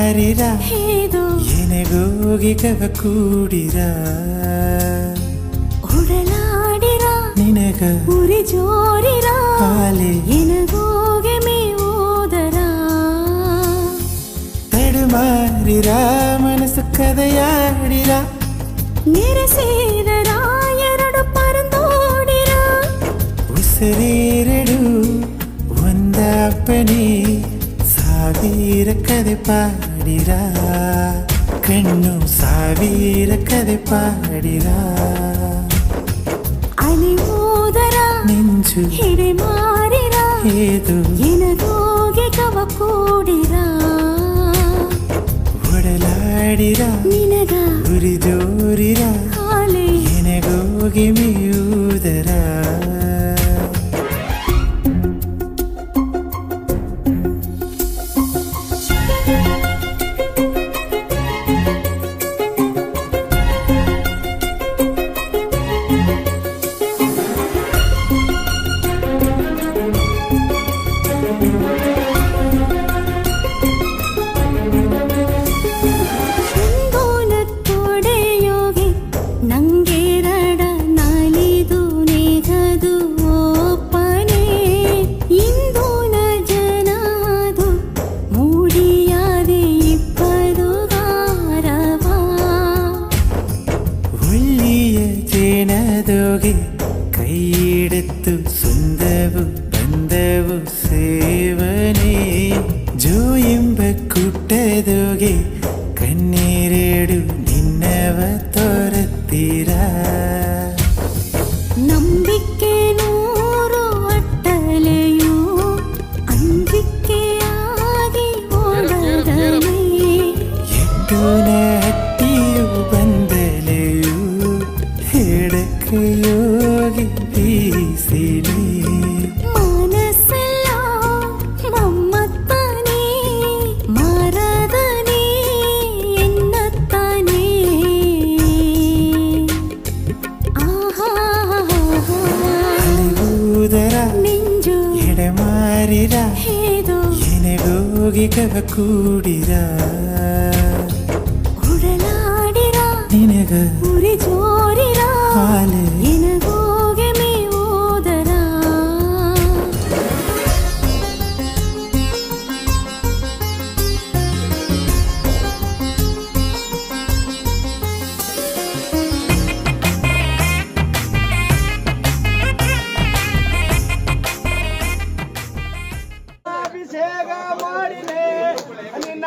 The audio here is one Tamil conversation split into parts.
ಮಾರಿರ ಎನೆಗೋಗಿ ಕವ ಕೂಡಿರ ಉಡಲಾಡಿರ ನಿನಗ ಉರಿ ಜೋರಿರ ಹಾಲೆ ಎನಗೋಗೆ ಮೇ ಓದರ ತಡುಮಾರಿರ ಮನಸ್ಸು ಕದೆಯಾಡಿರ ನಿರಸಿದರ ಎರಡು ಪರಂದೋಡಿರ ಉಸಿರೆರಡು ಒಂದಪ್ಪನೇ ಸಾವಿರ ಕದೆ ಪಾಡಿರ ಕಣ್ಣು ಸಾವಿರ ಕದೆ ಪಾಡಿರ ಅಲಿ ಓದರ ನೆಂಜು ಹಿಡಿ ಮಾರಿರ ಏದು ಎನಗೋಗೆ ಕವ ಕೂಡಿರ ಒಡಲಾಡಿರ ನಿನಗ ಉರಿ ಜೋರಿರ ಹಾಲೆ ಎನಗೋಗಿ ಮೇಯುವುದರ ಕೈಯಿಡೆತ್ತು ಸುಂದವು ಬಂದವು ಸೇವನೆ ಜೋ ಎಂಬ ಕುಟ್ಟದೋಗೆ ಕಣ್ಣೀರೇಡು ನಿನ್ನವ ತೋರುತ್ತೀರ ನಂಬಿಕೆ ನೂರು ಅಟ್ಟಲೆಯು ಅಂಜಿಕೆಯಾಗಿ ಓಡದನೆ ಎಡ್ಡುನ ಹಟ್ಟಿಯು ಬಂದಲೆಯು ಹೆಡಕೆಯೋಗಿ ಬೀಸಿನಿ ಮನಸ್ಸೆಲ್ಲ ಮಮ್ಮತ್ತಾನೆ ಮರದನೆ ಎನ್ನತ್ತಾನೆ ಅಲಿಗುವುದರ ನೆಂಜು ಎಡೆಮಾರಿರ ಹೇದು ಎನೆಗೋಗಿ ಕವ ಕೂಡಿರ ಉಡಲಾಡಿರ ನಿನಗ ಉರಿ ಜೋರಿರ ಹಾಲೆ ಎನಗೋಗೆ ಮೇ ಓದರ ಅಭಿಷೇಕ ಮಾಡಿದೆ ನಿನ್ನ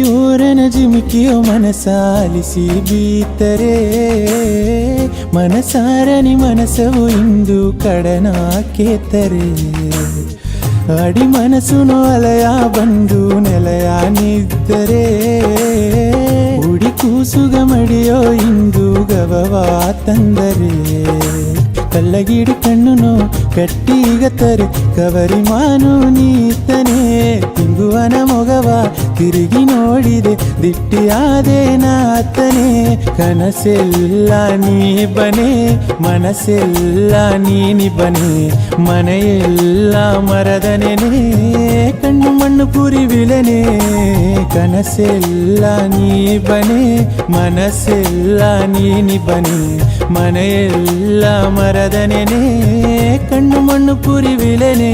ಕಿವಿಯೂರನ ಜಿಮಿಕಿಯೋ ಮನಸಾಲಿಸಿ ಬೀತರೆ ಮನಸಾರನಿ ಮನಸವು ಇಂದು ಕಡನ ಕೇತರೆ ಅಡಿ ಮನಸ್ಸುನು ಅಲಯ ಬಂದು ನೆಲಯ ನಿದ್ದರೆ ಉಡಿ ಕೂಸುಗ ಮಡಿಯೋ ಇಂದು ಗವವ ತಂದರೆ ಕಲ್ಲಗಿಡಿ ಕಣ್ಣುನು ಕಟ್ಟಿಗತ್ತರೆ ಕವರಿ ಮಾನು ನೀತನೆ ತಿಂಗುವನ ಮೊಗವ ತಿರುಗಿ ನೋಡಿದೆ ದಿಟ್ಟಿಯಾದೆ ನಾತನೆ ಕನಸೆಲ್ಲ ನೀ ಬನೆ ಮನಸ್ಸೆಲ್ಲ ನೀನಿ ಬನೆ ಮನೆಯೆಲ್ಲ ಮರದ ನೆನೆ ಕಣ್ಣು ಮಣ್ಣು ಪುರಿವಿಲೆನೆ ಕನಸೆಲ್ಲ ನೀ ಬನೆ ಮನಸ್ಸೆಲ್ಲ ನೀನಿ ಬನೆ ಮನೆಯೆಲ್ಲ ಮರದ ನೆನೆ ಕಣ್ಣು ಮಣ್ಣು ಪುರಿವಿಲೆನೆ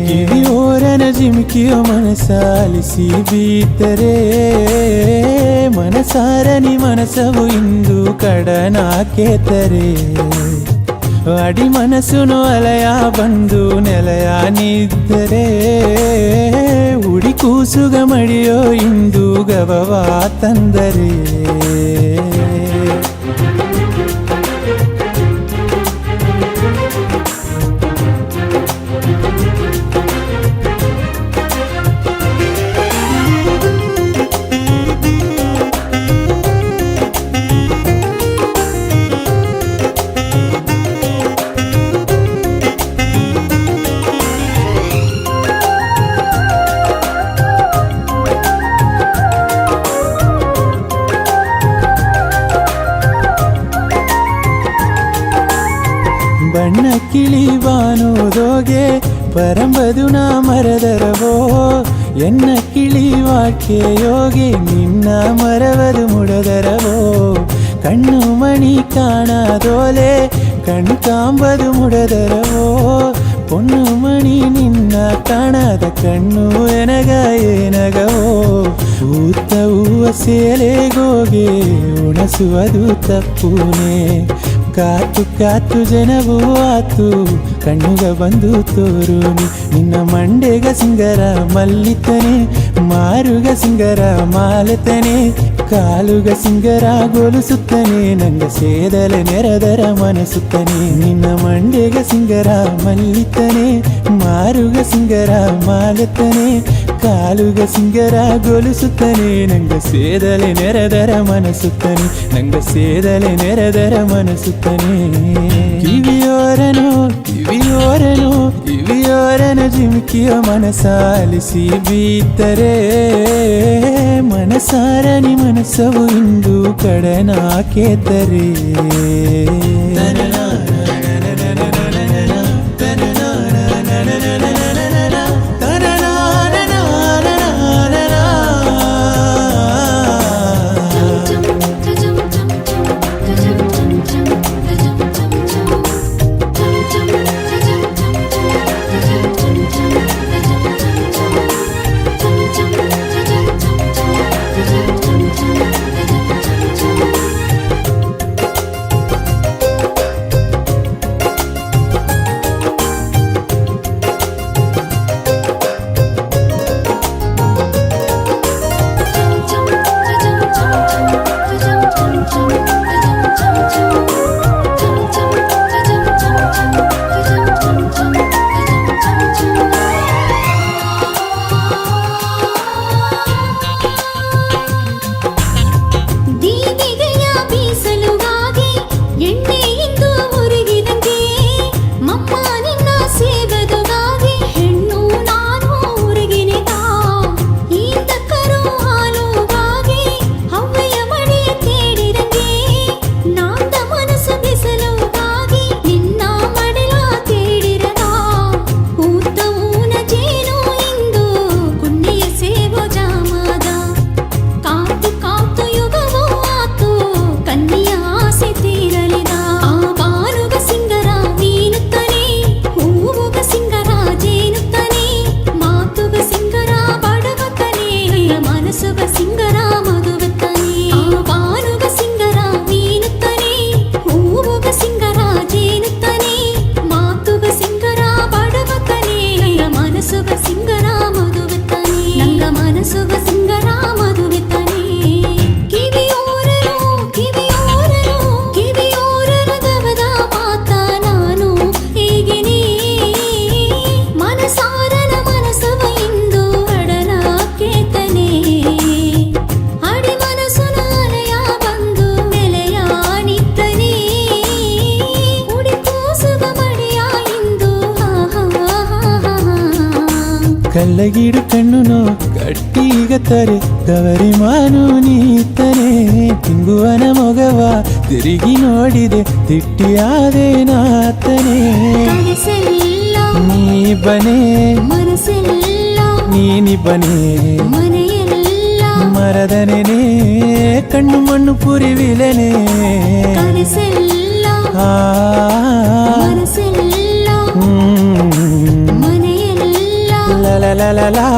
ಕಿವಿಯೋರನ ಜಿಮಿಕಿಯೋ ಮನಸಾಲಿಸಿ ಬೀತರೆ ಮನಸಾರನಿ ಮನಸವು ಇಂದು ಕಡನ ಕೇತರೆ ಅಡಿ ಮನಸ್ಸುನು ಅಲಯ ಬಂದು ನೆಲಯ ನಿದ್ದರೆ ಉಡಿ ಕೂಸುಗ ಮಡಿಯೋ ಇಂದು ಗವವ ತಂದರೆ ಬಣ್ಣ ಕಿಳಿವಾನುದೋಗೆ ಪರಂಬದು ನಾ ಮರದರವೋ ಎನ್ನ ಕಿಳಿವಾಕೆ ಯೋಗಿ ನಿನ್ನ ಮರವದು ಮುಡದರವೋ ಕಣ್ಣು ಮಣಿ ಕಾಣದೋಲೆ ಕಣ್ಣು ಕಾಂಬದು ಮುಡದರವೋ ಪೊನ್ನು ಮಣಿ ನಿನ್ನ ಕಾಣದ ಕಣ್ಣು ಎನಗ ಏನಗವೋ ಊತ ಹೂವ ಸೇಲೆಗೋಗೆ ಉಣಸುವುದು ತಪ್ಪುನೇ ಕಾತು ಕಾತು ಜನವೂ ಆತು ಕಣ್ಣುಗ ಬಂದು ತೋರುನಿ ನಿನ್ನ ಮಂಡೆಗ ಸಿಂಗರ ಮಲ್ಲಿತನೆ ಮಾರುಗ ಸಿಂಗರ ಮಾಲತನೆ ಕಾಲುಗ ಸಿಂಗರ ಗೊಲುಸುತ್ತನೆ ನಂಗ ಸೇದಲೆ ನೆರೆದರ ಮನಸುತ್ತನೆ ನಿನ್ನ ಮಂಡೆಗ ಸಿಂಗರ ಮಲ್ಲಿತನೆ ಮಾರುಗ ಸಿಂಗರ ಮಾಲತನೆ ಕಾಲುಗ ಸಿಂಗರ ಗೊಲುಸುತ್ತನೆ ನಂಗ ಸೇದಲೆ ನೆರೆದರ ಮನಸುತ್ತನೆ ನಂಗ ಸೇದಲೆ ನೆರೆದರ ಮನಸುತ್ತನೆ ಕಿವಿಯೋರನು ಕಿವಿಯೋರನು ಕಿವಿಯೋರನ ಜಿಮಿಕಿಯೋ ಮನಸಾಲಿಸಿ ಬೀತರೆ ಮನಸಾರನಿ ಮನಸ್ಸವು ಇಂದು ಕಡನ ಕೇತರೆ ಮನಸುಗ ಸಿಂಗರ మెల్లగిడు కన్నును గట్టిగతరే గవరి మాను ನೀತನೆ ಹಿಂಗುವನ ಮೊಗವ ತಿರುಗಿ ನೋಡಿದೆ ತಿಟ್ಟಿಯಾದೆ ನಾತನೆ ಕನಸೆಲ್ಲ ನೀ ಬನೆ ಮನಸ್ಸೆಲ್ಲ ನೀನಿಬ್ಬನೇ ಮನೆಯೆಲ್ಲ ಮರದನೆನೆ ಕಣ್ಣು ಮಣ್ಣು ಪುರಿವಿಲೆನೆ ಕನಸೆಲ್ಲ ಆ ಮನಸ್ಸೆಲ್ಲ ಮನೆಯೆಲ್ಲ ಲಲಲಲಲಾ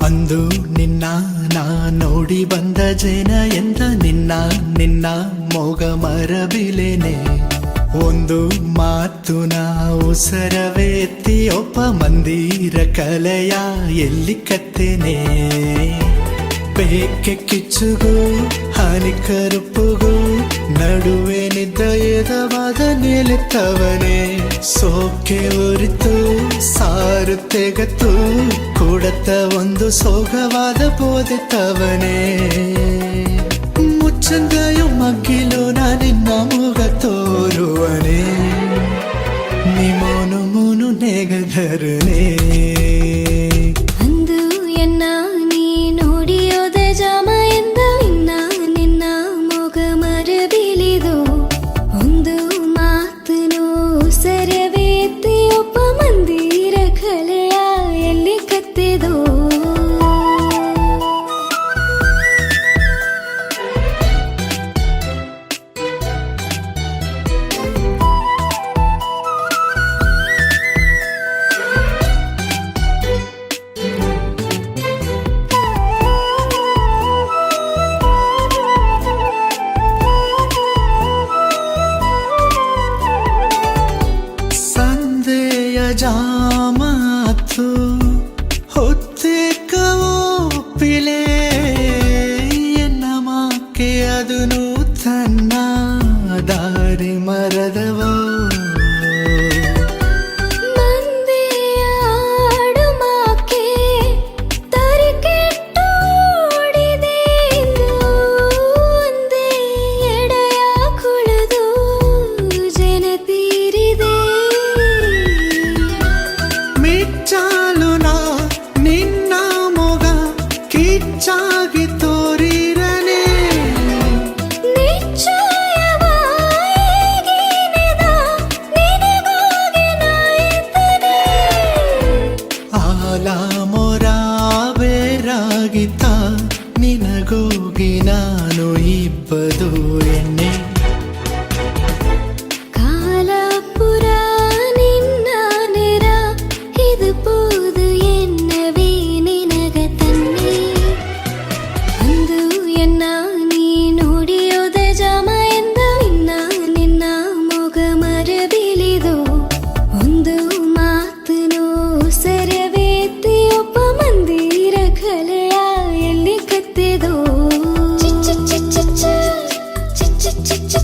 ಅಂದು ನಿನ್ನ ನಾ ನೋಡಿ ಬಂದ ಜನ ಎಂದ ನಿನ್ನ ನಿನ್ನ ಮೊಗ ಮರಬಿಲೆನೆ ಒಂದು ಮಾತು ನಾ ಉಸರವೆತ್ತಿ ಒಬ್ಬ ಮಂದಿರ ಕಲೆಯ ಎಲ್ಲಿ ಕತ್ತೇನೆ ಬೇಕೆ ಕಿಚ್ಚುಗೂ ಹಾನಿ ಕರುಪುಗೂ ನಡುವೆ ನಿದ್ದ ಎದವಾದ ನಿಲಿತವನೇ ಸೋಕೆ ಉರಿತು ಸಾರು ತೆಗತು ಕೂಡತ್ತ ಒಂದು ಸೋಗವಾದ ಬೋದಿತವನೇ ಮುಚ್ಚಂದಯು ಮಗ್ಗಿಲು ನಾ ನಿನ್ನ ಮುಗ ತೋರುವನೇ ನಿಮೋನು ಮೂನು ನೆಗಧರನೇ ಅಂದು ಎನ್ನ ನೀ ನೋಡಿಯೋದ ಜಾಮ ಎಂದ ಇನ್ನ ನಿನ್ನ ಮೊಗ ಮರಬಿಲಿದು ಒಂದು ಮಾತನು ಸರವೇತಿ ಒಬ್ಬ ಮಂದಿರ ಕಲೆಯ ಎಲ್ಲಿ ಕತ್ತಿದೋ ಸಂದೆಯ ಜಾಮಾತು ಹೊತ್ತೆ ಕವೋಪಿಲೆ ಎನ್ನ ಮಾಕೆ ಅದನು ತನ್ನ ದಾರಿ ಮರದವೋ ಮಂದಿಯ ಆಡು ಮಾಕೆ ತರಿ ಕೆಟ್ಟು ಓಡಿದೆ ಎಂದು ಒಂದೇ ಎಡೆಯ ಕುಳಿದು ಜನ ತೀರಿದೆ ಮಿಚ್ಚಾಲು ನಾ ನಿನ್ನ ಮೊಗ ಕಿಚ್ಚಾಗಿ ತೋರಿರನೆ ನಿಶ್ಚಯವಾಗಿನೆದ ನಿನಗಾಗಿ ನಾಯಿತನೆ ಆಲ ಮೊರ ಬೇರಾಗಿತ ನಿನಗೋಗಿ ನಾನು ಇಬ್ಬದು ಎಣ್ಣೆ ಕಾಲಪುರ ನಿನ್ನ ನೆರ ಇದು ಪೋದು ಎನ್ನವೇ ನಿನಗ ತನ್ನೆ ಅಂದು ಎನ್ನ ನೀ ನೋಡಿಯೋದ ಜಾಮ ಎಂದ ಇನ್ನ ನಿನ್ನ ಮೊಗ ಮರಬಿಲಿದು ಒಂದು ಮಾತನು ಸರವೇತಿ ಒಬ್ಬ ಮಂದಿರ ಕಲೆಯ ಎಲ್ಲಿ ಕತ್ತಿದೋ ಚಿಚ್ಚ ಚಿಚ್ಚ ಚಿಚ್ಚ ಚಿಚ್ಚ ಚಿಚ್ಚ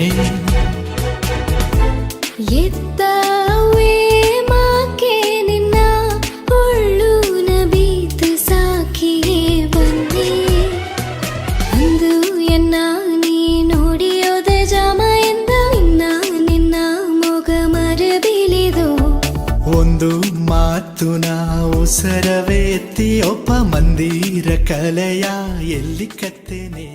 ಬನ್ನಿ ಎತ್ತವೇ ಮಾಕೆ ನಿನ್ನ ಒಳ್ಳುನ ಬೀತು ಸಾಕಿಯೇ ಬನ್ನಿ ಅಂದು ಎನ್ನ ನೀ ನೋಡಿಯೋದ ಜಾಮ ಎಂದ ಇನ್ನ ನಿನ್ನ ಮೊಗ ಮರಬಿಲಿದು ಒಂದು ಮಾತು ನಾ ಉಸರವೇ ಎತ್ತಿ ಒಬ್ಬ ಮಂದಿರ ಕಲೆಯ ಎಲ್ಲಿ ಕತ್ತೇನೆ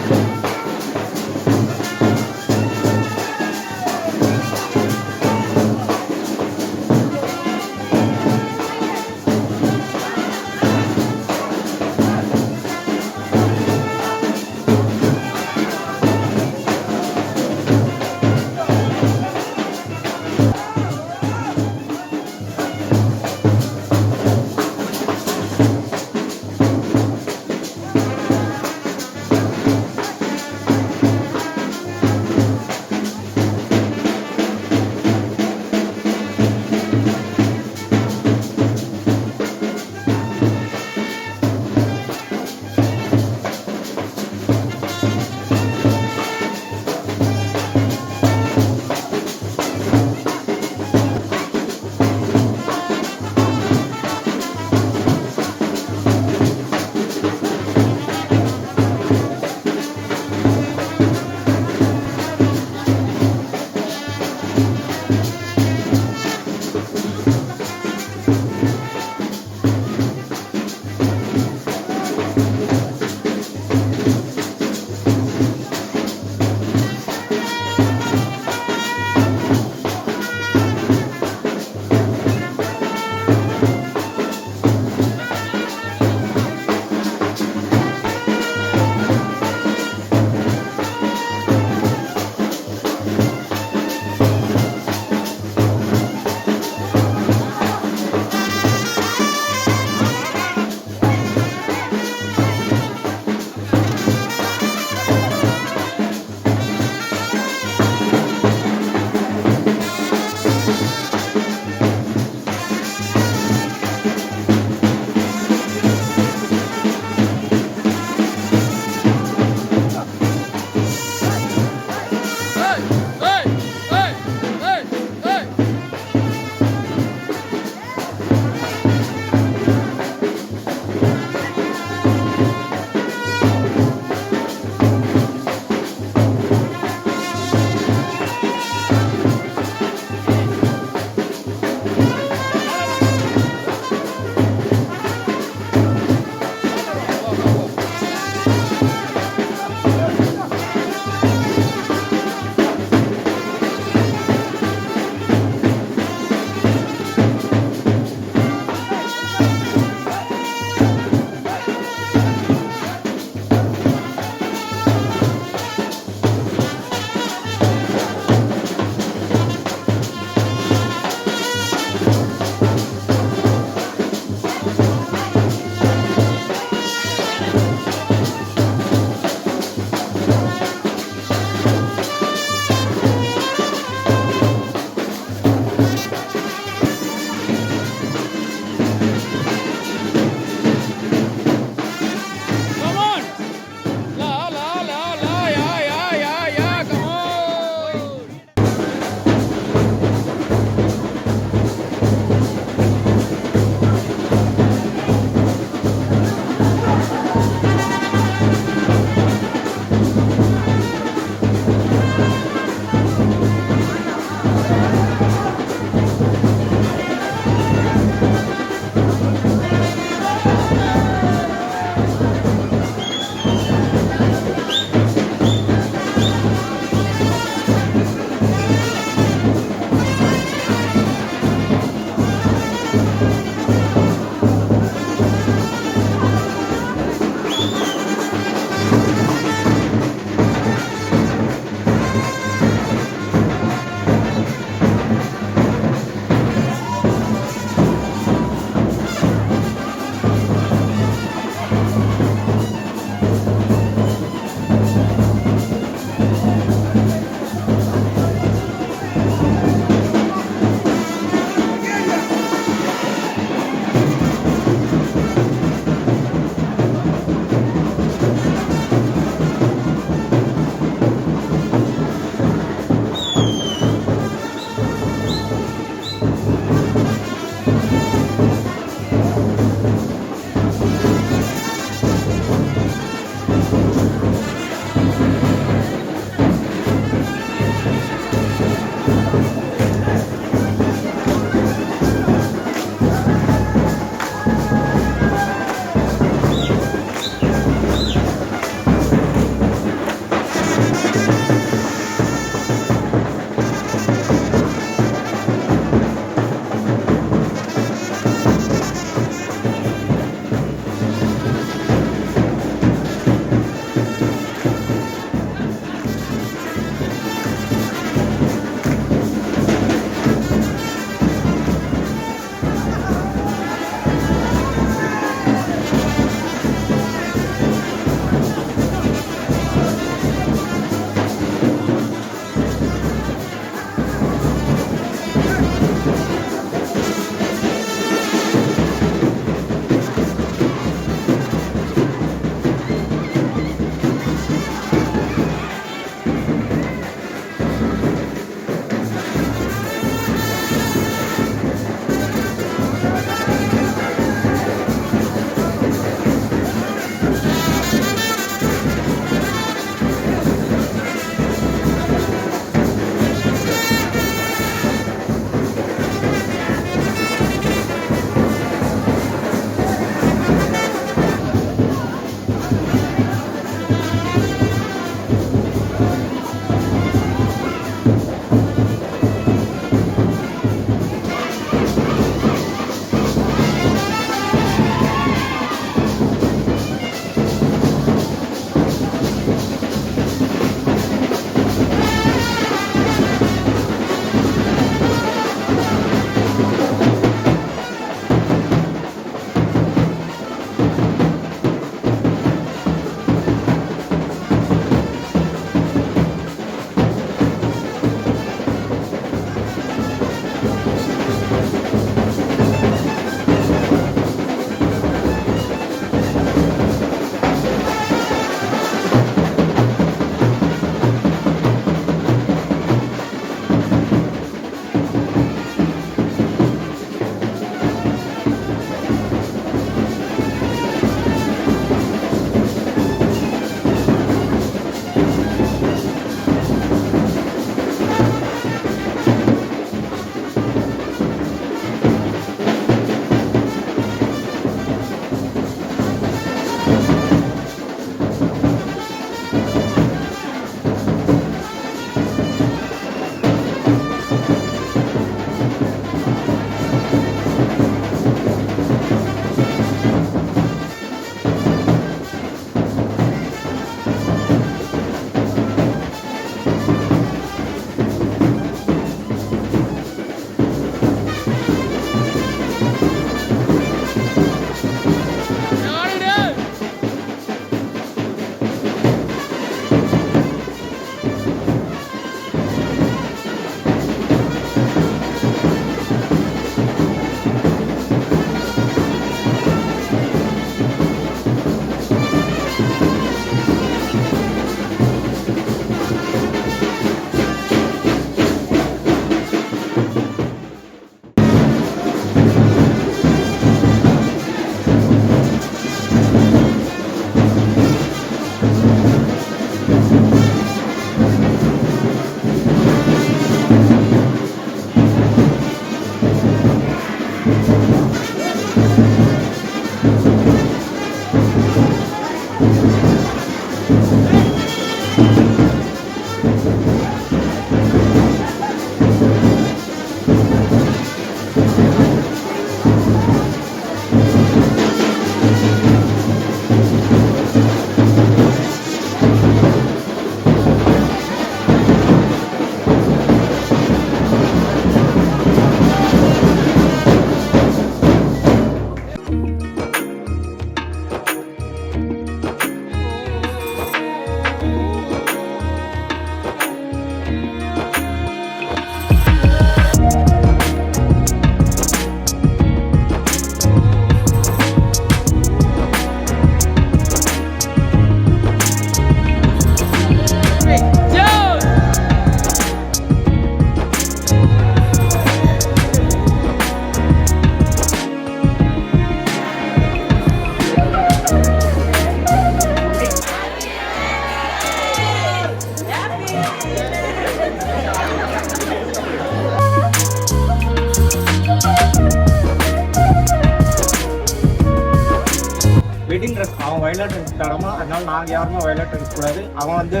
வெட்டிங் ட்ரெஸ் அவன் வயலட் ட்ரெஸ் தரமா, அதனால நாங்கள் யாருமே வயலட் ட்ரெஸ் கூடாது, அவன் வந்து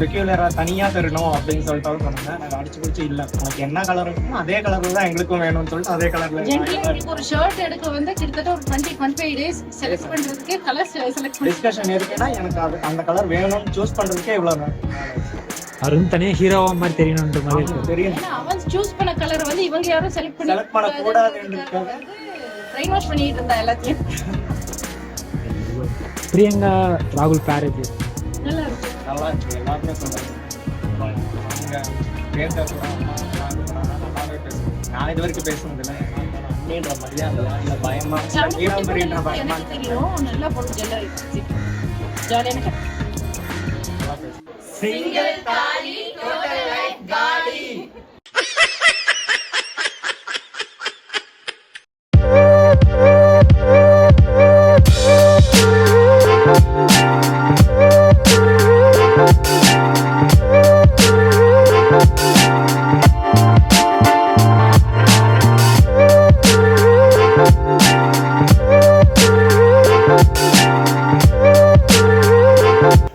பெக்யூலராக தனியாக தரணும் அப்படின்னு சொல்லிட்டு சொன்னாங்க. நாங்கள் அடிச்சு பிடிச்சி இல்லை, உனக்கு என்ன கலர் இருக்குமோ அதே கலர் தான் எங்களுக்கும் வேணும்னு சொல்லிட்டு அதே கலரில் ஒரு ஷர்ட் எடுக்க வந்து கிட்டத்தட்ட ஒரு 20-25 டேஸ் செலக்ட் பண்ணுறதுக்கே கலர் செலக்ட் டிஸ்கஷன் இருக்குன்னா எனக்கு அது அந்த கலர் வேணும்னு சூஸ் பண்ணுறதுக்கே இவ்வளோ அவர் வந்து தனியாக ஹீரோவா மாதிரி தெரியணுன்ற மாதிரி இருக்கு. தெரியும். அவன் சூஸ் பண்ண கலர் வந்து இவங்க யாரும் செலக்ட் பண்ணக்கூடாதுன்றதுக்காக ட்ரைன் வாஷ் பண்ணிட்டு இருந்தா எல்லாத்தையும். பிரியங்கா ராகுல் பேரேஜ் நல்லா இருக்கு. நல்லா இருக்கு, எல்லாருமே சொல்றாங்க. அவங்க பேசுறது நல்லாவே பேசுவாங்க. நான் இது வரைக்கும் பேசுனதில்லை, அண்ணின்ற மரியாதை இல்லை பயமா ஈரம்பரின்ற பயமா எனக்கு தெரியும், நல்லா போட்டு ஜெல்லாக ஜாலியான சிங்கிள் தாலி டோட்டல் லைஃப் காலி.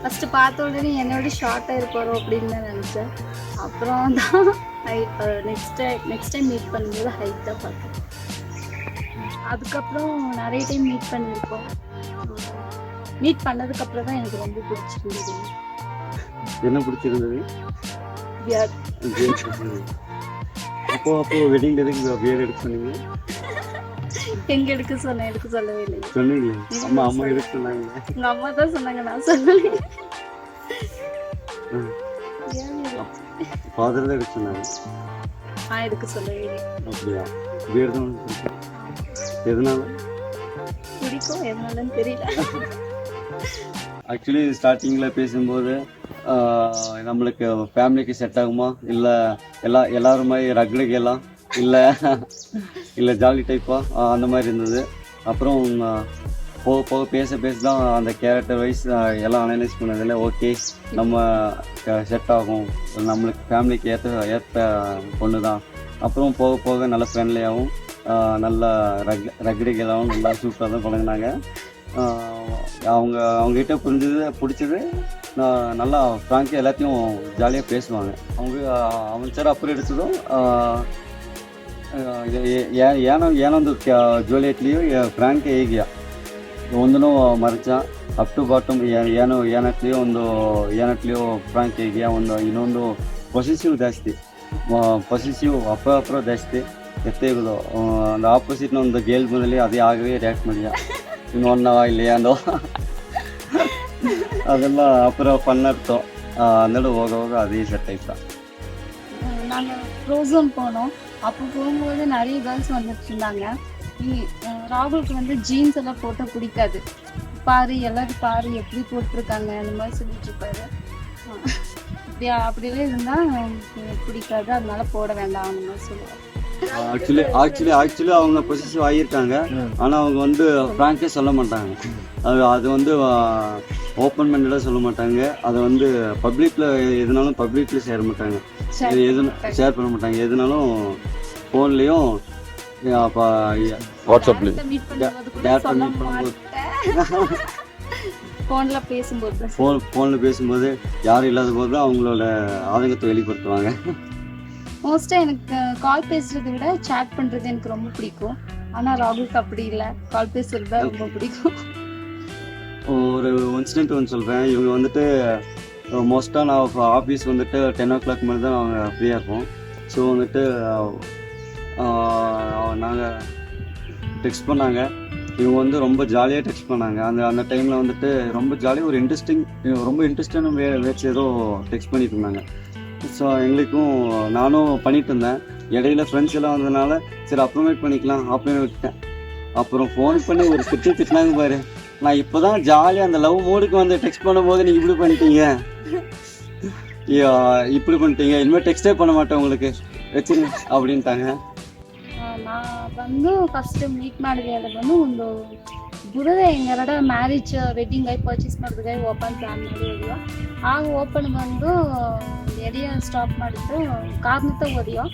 ஃபஸ்ட்டு பார்த்த உடனே என்னோட ஷார்ட்டாக இருப்பாரோ அப்படின்னு தான் நினச்சேன். அப்புறம் தான் நெக்ஸ்ட் டைம் மீட் பண்ணும்போது ஹைட் தான் பார்த்தேன். அதுக்கப்புறம் நிறைய டைம் மீட் பண்ணியிருக்கோம். மீட் பண்ணதுக்கப்புறம் தான் எனக்கு ரொம்ப பிடிச்சிருந்தது. என்ன பிடிச்சிருந்தது? பியர்ட். அப்போ வெட்டிங் டேக்கு பியர்ட் எடுக்க சொன்னீங்க? எங்கே எடுக்க சொன்னேன்? எடுக்க சொல்லவே இல்லை. சொன்னீங்க அம்மா எடுக்க சொன்னாங்க. உங்கள் அம்மா தான் சொன்னாங்க, நான் சொல்லலை. ஃபாதர் தான் எடுக்க சொன்னாங்க. நான் எடுக்க சொல்லவே இல்லை. அப்படியா? பியர்ட் தான் பிடிக்கும். எதனால பிடிக்கும்? எதனாலன்னு தெரியல. ஆக்சுவலி ஸ்டார்டிங்கில் பேசும்போது நம்மளுக்கு ஃபேமிலிக்கு செட் ஆகுமா, இல்லை எல்லாரும் மாதிரி ரக்டுகெல்லாம் இல்லை ஜாலி டைப்பாக அந்த மாதிரி இருந்தது. அப்புறம் போக போக பேச தான் அந்த கேரக்டர் வைஸ் எல்லாம் அனலைஸ் பண்ணதில் ஓகே நம்ம செட் ஆகும், நம்மளுக்கு ஃபேமிலிக்கு ஏற்ற பொண்ணு தான். அப்புறம் போக போக நல்ல ஃப்ரெண்ட்லியாகவும் நல்லா ரக்டுகளாகவும் நல்லா சூப்பராக தான் பழகினாங்க. அவங்ககிட்ட பிடிச்சது நல்லா ஃப்ராங்காக எல்லாத்தையும் ஜாலியாக பேசுவாங்க. அவன் சார் அப்புறம் எடுத்ததும் ಏನೊಂದು ಜೋಲಿಯಟ್ಲಿಯೂ ಫ್ರಾಂಕ್ ಹೇಗಿಯ ಒಂದೂ ಮರಚ ಅಪ್ ಟು ಬಾಟಮ್ ಏನಟ್ಲಿಯೋ ಏನಟ್ಲಿಯೋ ಫ್ರಾಂಕ್ ಹೇಗಿಯ ಇನ್ನೊಂದು ಪೊಸೆಸಿವ್ ಜಾಸ್ತಿ ಪೊಸೆಸಿವ್ ಅಪ್ಪ ಜಾಸ್ತಿ ಎತ್ತೇಗುದು ಒಂದು ಆಪೋಸಿಟ್ನ ಒಂದು ಗೇಲ್ ಬಂದಲ್ಲಿ ಅದೇ ಆಗவே ರಿಯಾಕ್ಟ್ ಮಾಡಿಯ ಇನ್ನೊಂದವ ಇಲ್ಲಿ ಅಂದು ಅದೆಲ್ಲ ಅப்புறம் பண்ணட்டும் அதோட ಹೋಗ அதே செட் ஆயிட்டா. நாங்கள் ஃப்ரோசன் போனோம். அப்போ போகும்போது நிறைய கேர்ள்ஸ் வந்துட்டு இருந்தாங்க. ராகுலுக்கு வந்து ஜீன்ஸ் எல்லாம் போட்டால் பிடிக்காது. பாரு எல்லாரும் பாரு எப்படி போட்டிருக்காங்க அந்த மாதிரி சொல்லிட்டு இருப்பாரு. அப்படியே இருந்தால் பிடிக்காது, அதனால போட வேண்டாம் அந்த மாதிரி சொல்லுவாங்க. ஆக்சுவலி அவங்க பொசிட்டிவ் ஆகியிருக்காங்க. ஆனால் அவங்க வந்து ஃப்ராங்கே சொல்ல மாட்டாங்க. அது வந்து ஓப்பன் மைண்டடாக சொல்ல மாட்டாங்க. அதை வந்து பப்ளிக்கில் எதுனாலும் பப்ளிக்கில் ஷேர் மாட்டாங்க, ஷேர் பண்ண மாட்டாங்க. எதுனாலும் ஃபோன்லேயும் வாட்ஸ்அப்லேயும் ஃபோனில் பேசும்போது யாரும் இல்லாத போது தான் அவங்களோட ஆதங்கத்தை வெளிப்படுத்துவாங்க. மோஸ்ட்டாக எனக்கு கால் பேசுகிறத விட சேட் பண்ணுறது எனக்கு ரொம்ப பிடிக்கும். ஆனால் ராகுலுக்கு அப்படி இல்லை, கால் பேசுகிறது தான் ரொம்ப பிடிக்கும். ஒரு இன்சிடென்ட் ஒன்று சொல்கிறேன். இவங்க வந்துட்டு மோஸ்ட்டாக நான் ஆஃபீஸ் வந்துட்டு 10 o'clock மேலே தான் அவங்க ஃப்ரீயாக இருப்போம். ஸோ வந்துட்டு நாங்கள் டெக்ஸ்ட் பண்ணாங்க. இவங்க வந்து ரொம்ப ஜாலியாக டெக்ஸ்ட் பண்ணாங்க. அந்த டைமில் வந்துட்டு ரொம்ப ஜாலியாக ஒரு இன்ட்ரெஸ்டான வேர்ட்ஸ் ஏதோ டெக்ஸ்ட் பண்ணிட்டு இருந்தாங்க. ஸோ எங்களுக்கும் நானும் பண்ணிட்டு இருந்தேன். இடையில ஃப்ரெண்ட்ஸ் எல்லாம் வந்ததுனால சரி அப்ரோமேட் பண்ணிக்கலாம் அப்படின்னு விட்டுட்டேன். அப்புறம் ஃபோன் பண்ணி ஒரு திட்டினாங்க பாரு, நான் இப்போ தான் ஜாலியாக அந்த லவ் மூடுக்கு வந்து டெக்ஸ்ட் பண்ணும்போது நீங்கள் இப்படி பண்ணிட்டீங்க இனிமேல் டெக்ஸ்டே பண்ண மாட்டேன் உங்களுக்கு வச்சுருங்க அப்படின்ட்டாங்க. ನಾನು ಬಂದು ಫಸ್ಟ್ ಮೀಟ್ ಮಾಡಿದೆ ಬಂದು ಒಂದು ಬುಧದೆ ಹಿಂಗೆರಡ ಮ್ಯಾರೇಜ್ ವೆಡ್ಡಿಂಗ್ ಆಗಿ ಪರ್ಚೇಸ್ ಮಾಡಿದಾಗ ಓಪನ್ ಪ್ಲಾನ್ ಮಾಡಿದ್ವಿ. ಆಗ ಓಪನ್ ಬಂದು ಎಡಿಯ ಸ್ಟಾಪ್ ಮಾಡಿದ್ದು ಕಾರ್ನತ್ತ ಓದಿಯೋ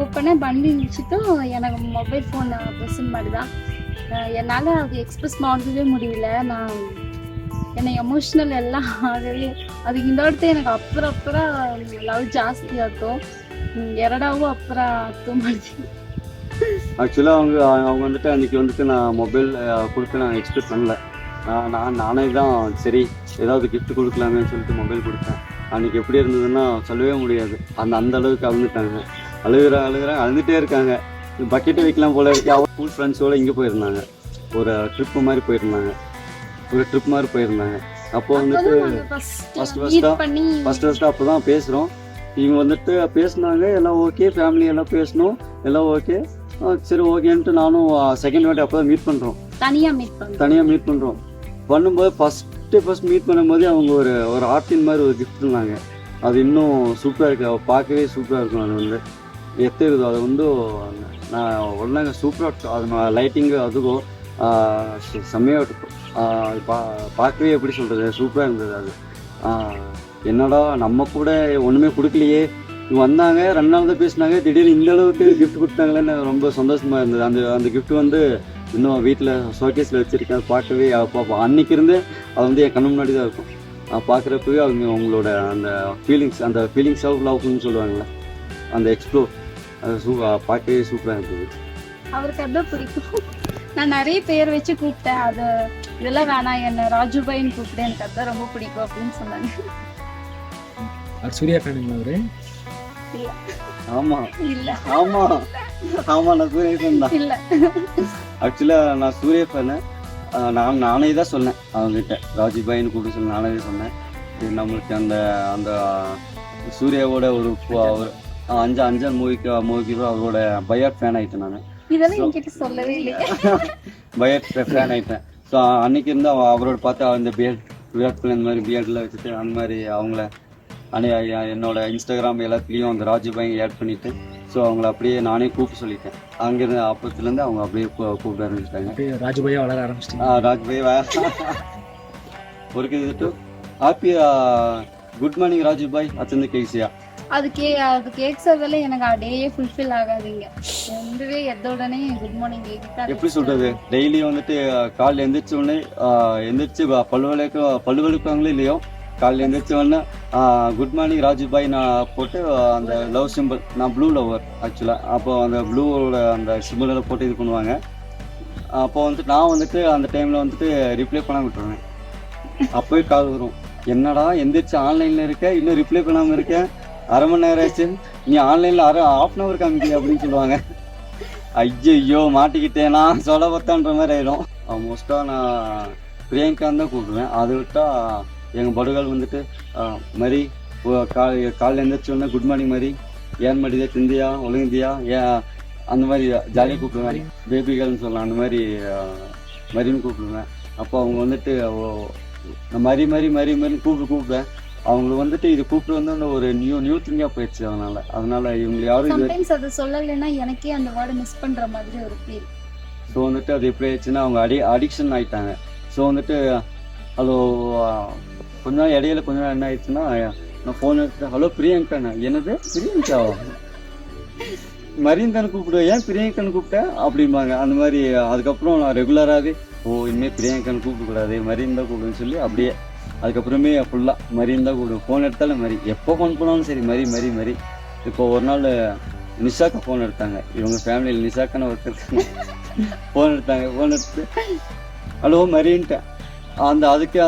ಓಪನೇ ಬಂದು ನಿಲ್ಸಿತ್ತು. எனக்கு ಮೊಬೈಲ್ ಫೋನ್ ಬಸ್ಸಿನ ಮಾಡಿದ என்னால் அது எக்ஸ்பிரஸ் ಮಾಡவே முடியல. நான் என்னை ಎಮೋಷ್ನಲ್ ಎಲ್ಲ ಆಗಲಿ ಅದಕ್ಕಿಂತ எனக்கு ಅಪ್ಪರ ಲವ್ ಜಾಸ್ತಿ ಆಯ್ತು. ಎರಡಾಗೂ ಅಪ್ಪರ ಅರ್ಥ ಮಾಡ್ತೀನಿ. ஆக்சுவலாக அவங்க வந்துட்டு அன்றைக்கி வந்துட்டு நான் மொபைல் கொடுத்து நான் எக்ஸ்பெக்ட் பண்ணல. நானே தான் சரி ஏதாவது கிஃப்ட் கொடுக்கலாமேன்னு சொல்லிட்டு மொபைல் கொடுத்தேன். அன்றைக்கி எப்படி இருந்ததுன்னா சொல்லவே முடியாது. அந்த அளவுக்கு அழுந்துட்டாங்க. அழுகுறாங்க அழுந்துகிட்டே இருக்காங்க. பக்கெட்டை வைக்கலாம் போல இருக்கு. அவங்க ஸ்கூல் ஃப்ரெண்ட்ஸோடு இங்கே போயிருந்தாங்க. ஒரு ட்ரிப் மாதிரி போயிருந்தாங்க. அப்போ வந்துட்டு ஃபஸ்ட்டு அப்போ தான் பேசுகிறோம். இவங்க வந்துட்டு பேசினாங்க, எல்லாம் ஓகே, ஃபேமிலி எல்லாம் பேசணும், எல்லாம் ஓகே, சரி ஓகேன்ட்டு நானும் செகண்ட் வாட்டி அப்போ தான் மீட் பண்ணுறோம். தனியாக மீட் பண்ணுறோம். பண்ணும்போது ஃபஸ்ட்டு மீட் பண்ணும்போது அவங்க ஒரு ஆர்டின் மாதிரி ஒரு கிஃப்ட் இருந்தாங்க. அது இன்னும் சூப்பராக இருக்குது. பார்க்கவே சூப்பராக இருக்கும். அது வந்து எத்துருது. அது வந்து நான் ஒன்றாங்க சூப்பராக இருக்கும். அது லைட்டிங்கு அதுவும் செம்மையாக இருக்கும். பார்க்கவே எப்படி சொல்கிறது, சூப்பராக இருந்தது. அது என்னடா நம்ம கூட ஒன்றுமே கொடுக்கலையே, இவங்க வந்தாங்க 2 நாள் தான் பேசினாங்க, திடீர்னு இந்த அளவுக்கு கிஃப்ட் கொடுத்தாங்களேன்னு ரொம்ப சந்தோஷமாக இருந்தது. அந்த கிஃப்ட் வந்து இன்னும் வீட்டில் ஷோகேஸில் வச்சுருக்கேன். பார்க்கவே பார்ப்போம். அன்றைக்கி இருந்து அது வந்து என் கண்ணு முன்னாடி தான் இருக்கும். பார்க்குறப்பவே அவங்களோட அந்த ஃபீலிங்ஸ் ஆஃப் லவ்னு சொல்லுவாங்கள்ல, அந்த எக்ஸ்ப்ளோர் அது பார்க்கவே சூப்பராக இருந்தது. அவருக்கு அதான் பிடிக்கும். நான் நிறைய பேர் வச்சு கூப்பிட்டேன். அது இதெல்லாம் வேணாம், என்ன ராஜுபாயின்னு கூப்பிட்டேன், எனக்கு அதான் ரொம்ப பிடிக்கும் அப்படின்னு சொன்னாங்க. சூர்யா ஃபேனுங்களா அவரு? ஆமாம் நான் சூர்யா ஃபேன் தான். இல்லை, ஆக்சுவலாக நான் சூர்யா ஃபேனு. நானே தான் சொன்னேன் அவங்ககிட்ட, ராஜுபாயின்னு கூப்பிட்டு சொல்லி நானே சொன்னேன். நம்மளுக்கு அந்த சூர்யாவோட ஒரு 5 மூவிக்கு அவரோட பயாட் ஃபேன் ஆகிட்டேன். நான் இதெல்லாம் என்கிட்ட சொல்லவே இல்லை. பயாட் ஃபேன் ஆகிட்டேன். ஸோ அன்றைக்கி இருந்து அவரோட பார்த்து அந்த விராட் கோலி அந்த மாதிரி பிஎட்ல வச்சுட்டு அந்த மாதிரி அவங்கள என்னோட இன்ஸ்டாகிராம் எல்லாத்துலேயும் அந்த ராஜுபாய் ஆட் பண்ணிவிட்டு, ஸோ அவங்கள அப்படியே நானே கூப்பிட்டு சொல்லிட்டேன். அங்கேருந்து அப்பத்துலேருந்து அவங்க அப்படியே கூப்பிட ஆரம்பிச்சிட்டாங்க. ராஜுபாயா வளர ஆரம்பிச்சிட்டாங்க. ராஜுபாய் ஒரு இது ஹாப்பி குட் மார்னிங் ராஜுபாய் அச்சந்து கேசியா. அது கேட்கறதால எனக்கு டேயே ஃபுல்ஃபில் ஆகாதுங்க. ரொம்பவே எதோடனே குட் மார்னிங் எப்படி சொல்றது, டெய்லி வந்துட்டு காலைல எந்திரிச்சு பல்லு விளக்குவாங்களோ இல்லையோ, காலையில் எழுந்திரிச்ச உடனே குட் மார்னிங் ராஜுபாய் நான் போட்டு அந்த லவ் சிம்பிள், நான் ப்ளூ லவர் ஆக்சுவலாக, அப்போ அந்த ப்ளூவோட அந்த சிம்பிளெல்லாம் போட்டு இது பண்ணுவாங்க. அப்போ வந்துட்டு நான் வந்துட்டு அந்த டைமில் வந்துட்டு ரிப்ளை பண்ண விட்டுருவேன். அப்போயே கால் வரும், என்னடா எந்திரிச்சு ஆன்லைனில் இருக்க, இன்னும் ரிப்ளை பண்ணாமல் இருக்க, அரை மணி நேரம் ஆச்சு, நீ ஆன்லைனில் ½ hour காமிக்க அப்படின்னு சொல்லுவாங்க. ஐயோ மாட்டிக்கிட்டேனா சொல்ல பார்த்தான்ற மாதிரி ஆயிடும். மோஸ்ட்டாக நான் பிரியங்கான்னு தான் கூப்பிடுவேன். அதை விட்டால் எங்கள் படுகள் வந்துட்டு மரி காலையில் எழுந்திரிச்சோடனே குட் மார்னிங் மரி, ஏன் மடிதே திந்தியா ஒழுங்குந்தியா ஏன் அந்த மாதிரி ஜாலியாக கூப்பிடுவேன். பேபிகள்னு சொல்லலாம், அந்த மாதிரி மரின்னு கூப்பிடுவேன். அப்போ அவங்க வந்துட்டு மரி மரி மரி மரின்னு கூப்பிடுவேன். அவங்களுக்கு வந்துட்டு இது கூப்பிட்டு வந்து ஒரு நியூ திங்காக போயிடுச்சு. அதனால இவங்க யாரும் அது சொல்லலைன்னா எனக்கே அந்த வேர்டை மிஸ் பண்ணுற மாதிரி ஒரு ஃபீல். ஸோ வந்துட்டு அது எப்படி ஆயிடுச்சுன்னா அவங்க அடிக்ஷன் ஆகிட்டாங்க. ஸோ வந்துட்டு ஹலோ கொஞ்ச நாள் இடையில கொஞ்ச நாள் என்ன ஆயிடுச்சுன்னா, நான் ஃபோன் எடுத்து ஹலோ பிரியங்காண்ணா, என்னது பிரியங்காவா, மரியன் தானே கூப்பிடுவேன், ஏன் பிரியங்கான்னு கூப்பிட்டேன் அப்படிம்பாங்க. அந்த மாதிரி அதுக்கப்புறம் நான் ரெகுலராகவே இனிமேல் பிரியங்கான்னு கூப்பிடக்கூடாது, மரியன் தான் கூப்பிடுன்னு சொல்லி அப்படியே அதுக்கப்புறமே ஃபுல்லாக மரியன் தான் கூப்பிடுவேன். ஃபோன் எடுத்தாலும் மரி, எப்போ ஃபோன் பண்ணாலும் சரி மரி மரி மரி. இப்போ ஒரு நாள் நிஷாக்கா ஃபோன் எடுத்தாங்க, இவங்க ஃபேமிலியில் நிஷாக்கான ஒருத்தர் ஃபோன் எடுத்தாங்க. ஃபோன் எடுத்து ஹலோ மரின்ட்டேன். அதுக்கு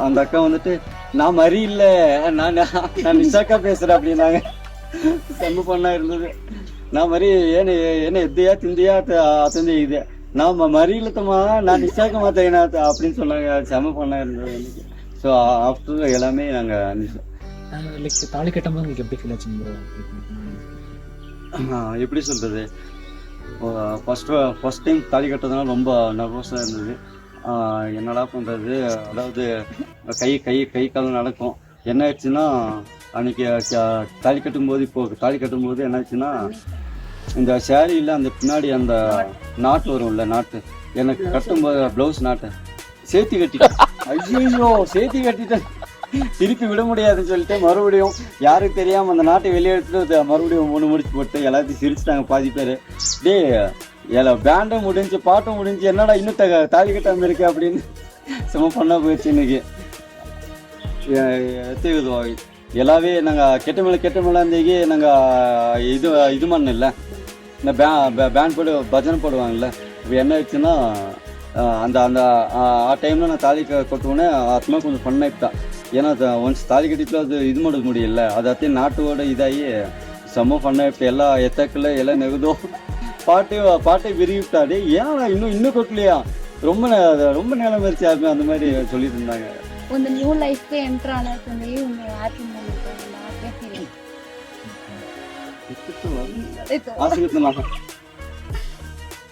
அந்த அக்கா வந்துட்டு நான் மரி இல்லை, நான் நிஷாக்கா பேசுகிறேன் அப்படின்னாங்க. செம்ம பொண்ணா இருந்தது. நான் மரி என்ன எத்தையா திந்தியா அத்தந்தி இது நான் மரி இல்லத்தம்மா, நான் நிஷாக்க மாத்தேன் அப்படின்னு சொன்னாங்க. செம்ம பொண்ணா இருந்தது எனக்கு. ஸோ ஆஃப்டர் எல்லாமே நாங்கள் தாலி கட்டும்போது உங்களுக்கு எப்படி ஃபீல் ஆச்சுங்க? எப்படி சொல்றது, ஃபர்ஸ்ட் டைம் தாலி கட்டுறதுனால ரொம்ப நர்வஸாக இருந்தது. என்னடா பண்ணுறது, அதாவது கை காலம் நடக்கும். என்ன ஆயிடுச்சுன்னா, அன்றைக்கி தாலி கட்டும்போது என்ன ஆச்சுன்னா, இந்த சேரீயில் அந்த பின்னாடி அந்த நாட்டு வரும்ல, நாட்டு எனக்கு கட்டும்போது ப்ளவுஸ் நாட்டை சேர்த்து கட்டிட்டேன். ஐயோ சேர்த்து கட்டிட்டேன். திருப்பி விட முடியாதுன்னு சொல்லிட்டு மறுபடியும் யாருக்கு தெரியாமல் அந்த நாட்டை வெளியே எடுத்துட்டு மறுபடியும் 3 முடிச்சு போட்டு எல்லாத்தையும் சிரிச்சுட்டாங்க பாதி பேர். பேண்டும் முடிஞ்சு பாட்டும் முடிஞ்சு என்னடா இன்னும் தாலி கட்டாமல் இருக்கு அப்படின்னு சும்மா பண்ணா போயிடுச்சு இன்னைக்கு. எல்லாவே நாங்கள் கெட்ட மேலே இருந்தேக்கு நாங்கள் இது பண்ணல இந்த பேண்ட் போட்டு பஜனை போடுவாங்கல்ல. இப்போ என்ன ஆச்சுன்னா அந்த அந்த ಆ ಟೈಮ್ல நான் தாலி கட்டுவோன்னே ஆத்மா கொஞ்சம் பண்ணாயிட்டான். ஏன்னா ஒன்ஸ் தாலி கட்டிட்டு அது இது பண்ண முடியல. ಅದಾತಿ ನಾಟೋட ಇದಾಗಿ ಸಮ பண்ணாயிட்டு ಎಲ್ಲ ಎತ್ತಕ್ಕಲ್ಲ ಎಲ್ಲ ನೆಗದು பாட்டை விரிவிட்டாடி. ஏன்னா இன்னும் கொட்டலையா ரொம்ப நேரம் மறிச்சு யாருமே அந்த மாதிரி சொல்லிட்டு இருந்தாங்க. ಒಂದು ನ್ಯೂ ಲೈಫ್ಗೆ ಎಂಟರ್ ಆನಕ್ಕೆ ಒಂದು ಹ್ಯಾಪಿ ಮೂಮೆಂಟ್ ನಾಕೆ ಫೀಲಿಂಗ್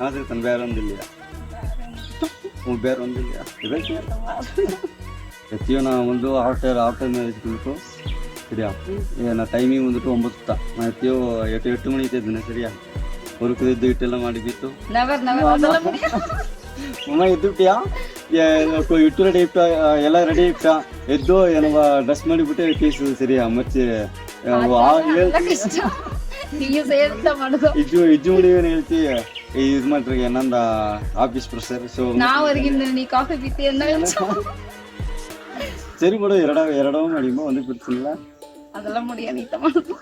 ಆಸಿಗುತ್ತಾನೆ ಬೇರೆ ಒಂದಿಲ್ಲ ಬೇರೆ ಒಂದಿಲ್ಲ ಇದಕ್ಕೆ எத்தியோ நான் வந்து ஆஃப்டர் மேரேஜ் கொடுத்து சரியா நான் டைமிங் வந்துட்டு 9 நான் எத்தியோ 8 மணிக்கு ಎದ್ದಿನಿ சரியா ஒரு இது எல்லாம் ಮಾಡಿಬಿಟ್ಟು ಅಮ್ಮ ಎದ್ದುಬಿಟ್ಟಿಯಾ ಇಟ್ಟು ರೆಡಿ ಇಟ್ಟ ಎಲ್ಲ ರೆಡಿ ಇಟ್ಟ ಎದ್ದು ಏನವ ಡ್ರೆಸ್ ಮಾಡಿಬಿಟ್ಟೆ ಕೇಸು ಸರಿಯಾ ಮಚ್ಚಿ ಇಜ್ಜು ಮುಡಿವೇನು ಹೇಳ್ತಿ ಇದು ಮಾಡ್ರಿ ನಂದ ಆಫೀಸ್ ಪ್ರೆಸರ್ ಸೊ ನೀ ಕಾಫಿ ಬಿತ್ತಿ சரி கூட ಎರಡವ ಮಾಡಿಮ್ಮ ಒಂದು ಬಿಡ್ತಿಲ್ಲ அதெல்லாம் முடியாது நீத்த ಮಾಡೋದು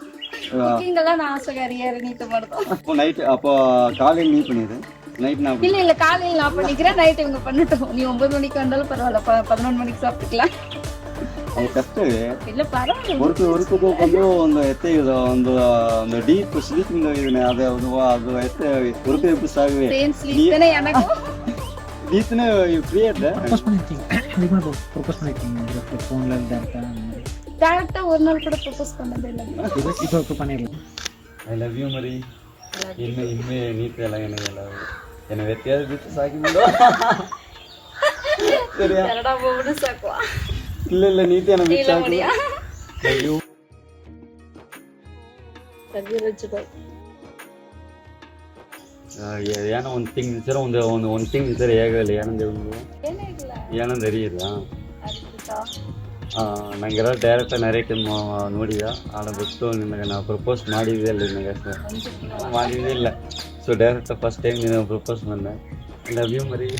குக்கிங் எல்லாம் நான் ஆசைக்காரியாரு நீத்த ಮಾಡೋದು அப்போ நைட் அப்போ காலையில் நீ பண்ணிடு நைட் நான் இல்ல காலையில் நான் பண்ணிக்கிறேன் நைட் இவங்க பண்ணட்டும் நீ 9 மணிக்கு வந்தாலும் பரவாயில்ல 11 மணிக்கு சாப்பிட்டுக்கலாம் ಅದು ಕಷ್ಟವೇ ಇಲ್ಲ ಪರವಾಗಿಲ್ಲ ಹೊರತು ಬಂದು ಒಂದು ಎತ್ತೆ ಒಂದು ಡೀಪ್ ಸ್ಲೀಪಿಂಗ್ ಇದೀನಿ ಅದು ಎತ್ತೆ ಹೊರತು ಎಬ್ಬಿಸ್ ಆಗಿವೆ ಸ್ಲೀಪ್ನೇ எனக்கு டீப்னு ஃப்ரீ ஆயிட்ட ப்ரொபோஸ் பண்ணிருக்கீங்க ஃபோன்ல டேரக்டா ஒரு நாள் கூட ப்ரொபோஸ் பண்ணதே இல்ல இப்போ பண்ணிரலாம். ஐ லவ் யூ மரி இனிமே நீட்டல என்ன வெத்தியாவது ಬಿಟ್ಟು ಸಾಕಿ ಬಿಡು ಸರಿಯಾ ಎರಡಾ ಹೋಗ್ಬಿಡು ಸಾಕು ಇಲ್ಲ ನೀತಿ என்ன ಬಿಟ್ಟು ಸಾಕು ಲವ್ ಯು ಸರಿಯಲ್ಲ ಏನೋ ಒಂದು ತಿಂಗ್ ಸರ್ ಹೇಗಲ್ಲ ಏನಂದ ಅರಿಯಿಲ್ಲ ನಂಗೆಲ್ಲ ಡೈರೆಕ್ಟ್ ನರೇಟ್ ನೋಡಿದ ಬಿಟ್ಟು ನಿನಗೆ ನಾವು ಪ್ರಪೋಸ್ ಮಾಡಿದ್ದೆ ಅಲ್ಲ ನಿನಗೆ ಮಾಡಿದ್ದೇ ಇಲ್ಲ ಸೊ ಡೈರೆಕ್ಟ್ ಫಸ್ಟ್ ಟೈಮ್ ನೀನು ಪ್ರಪೋಸ್ ಬಂದೆ ಲವ್ ಯು ಮರಿ